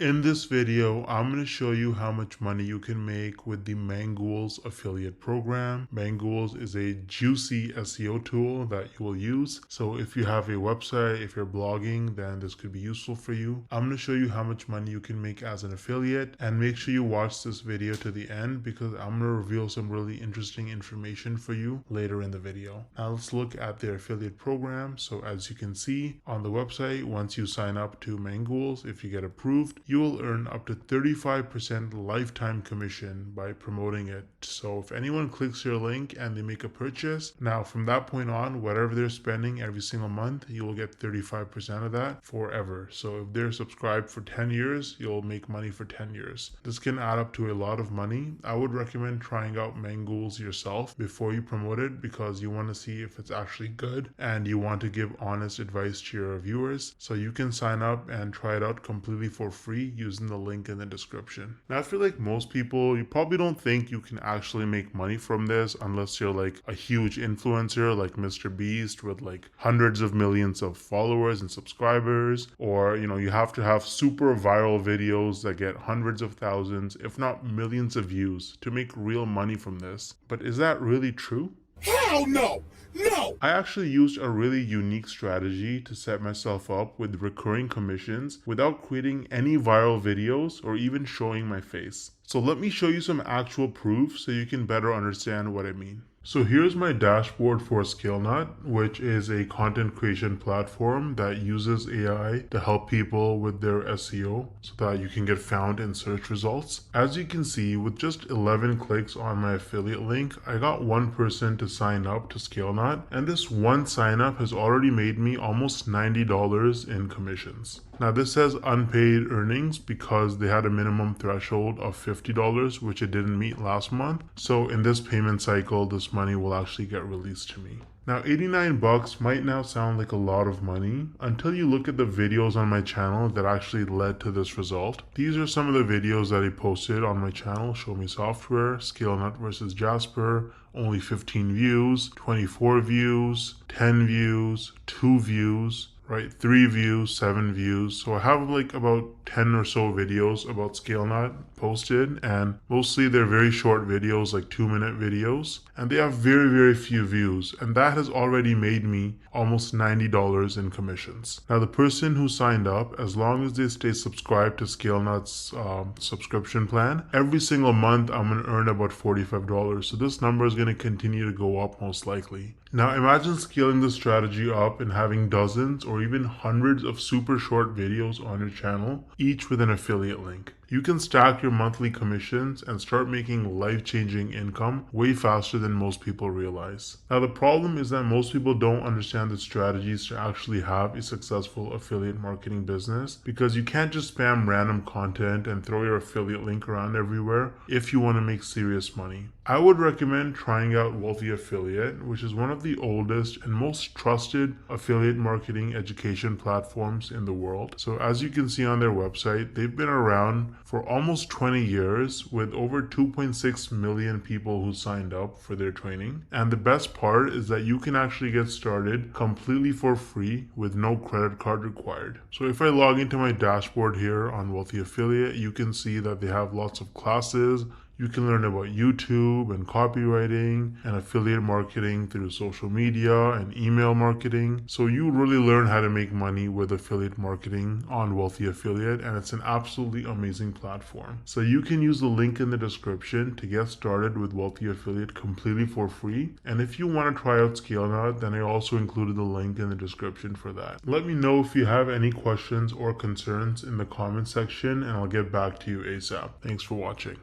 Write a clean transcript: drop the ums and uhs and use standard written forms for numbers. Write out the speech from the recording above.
In this video, I'm going to show you how much money you can make with the Mangools affiliate program. Mangools is a juicy SEO tool that you will use. So if you have a website, if you're blogging, then this could be useful for you. I'm going to show you how much money you can make as an affiliate, and make sure you watch this video to the end because I'm going to reveal some really interesting information for you later in the video. Now let's look at their affiliate program. So as you can see on the website, once you sign up to Mangools, if you get approved, you will earn up to 35% lifetime commission by promoting it. So if anyone clicks your link and they make a purchase, now from that point on, whatever they're spending every single month, you will get 35% of that forever. So if they're subscribed for 10 years, you'll make money for 10 years. This can add up to a lot of money. I would recommend trying out Mangools yourself before you promote it because you want to see if it's actually good and you want to give honest advice to your viewers. So you can sign up and try it out completely for free using the link in the description. Now I feel like most people, you probably don't think you can actually make money from this unless you're like a huge influencer like Mr. Beast with like hundreds of millions of followers and subscribers, or you have to have super viral videos that get hundreds of thousands if not millions of views to make real money from this. But is that really true? Hell no! No! I actually used a really unique strategy to set myself up with recurring commissions without creating any viral videos or even showing my face. So let me show you some actual proof so you can better understand what I mean. So here's my dashboard for ScaleNut, which is a content creation platform that uses AI to help people with their SEO so that you can get found in search results. As you can see, with just 11 clicks on my affiliate link, I got one person to sign up to ScaleNut, and this one sign up has already made me almost $90 in commissions. Now this says unpaid earnings because they had a minimum threshold of $50, which it didn't meet last month. So in this payment cycle, this money will actually get released to me. Now 89 bucks might now sound like a lot of money until you look at the videos on my channel that actually led to this result. These are some of the videos that I posted on my channel: Show Me Software, ScaleNut versus Jasper, only 15 views, 24 views, 10 views, 2 views, right? 3 views, 7 views. So I have like about 10 or so videos about ScaleNut posted, and mostly they're very short videos, like 2-minute videos, and they have very few views, and that has already made me almost $90 in commissions. Now the person who signed up, as long as they stay subscribed to ScaleNut's subscription plan, every single month I'm going to earn about $45. So this number is going to continue to go up most likely. Now imagine scaling this strategy up and having dozens or even hundreds of super short videos on your channel, each with an affiliate link. You can stack your monthly commissions and start making life-changing income way faster than most people realize. Now the problem is that most people don't understand the strategies to actually have a successful affiliate marketing business, because you can't just spam random content and throw your affiliate link around everywhere if you want to make serious money. I would recommend trying out Wealthy Affiliate, which is one of the oldest and most trusted affiliate marketing education platforms in the world. So as you can see on their website, they've been around for almost 20 years with over 2.6 million people who signed up for their training. And the best part is that you can actually get started completely for free with no credit card required. So if I log into my dashboard here on Wealthy Affiliate, you can see that they have lots of classes. You can learn about YouTube and copywriting and affiliate marketing through social media and email marketing. So you really learn how to make money with affiliate marketing on Wealthy Affiliate, and it's an absolutely amazing platform. So you can use the link in the description to get started with Wealthy Affiliate completely for free. And if you want to try out ScaleNut, then I also included the link in the description for that. Let me know if you have any questions or concerns in the comment section, and I'll get back to you ASAP. Thanks for watching.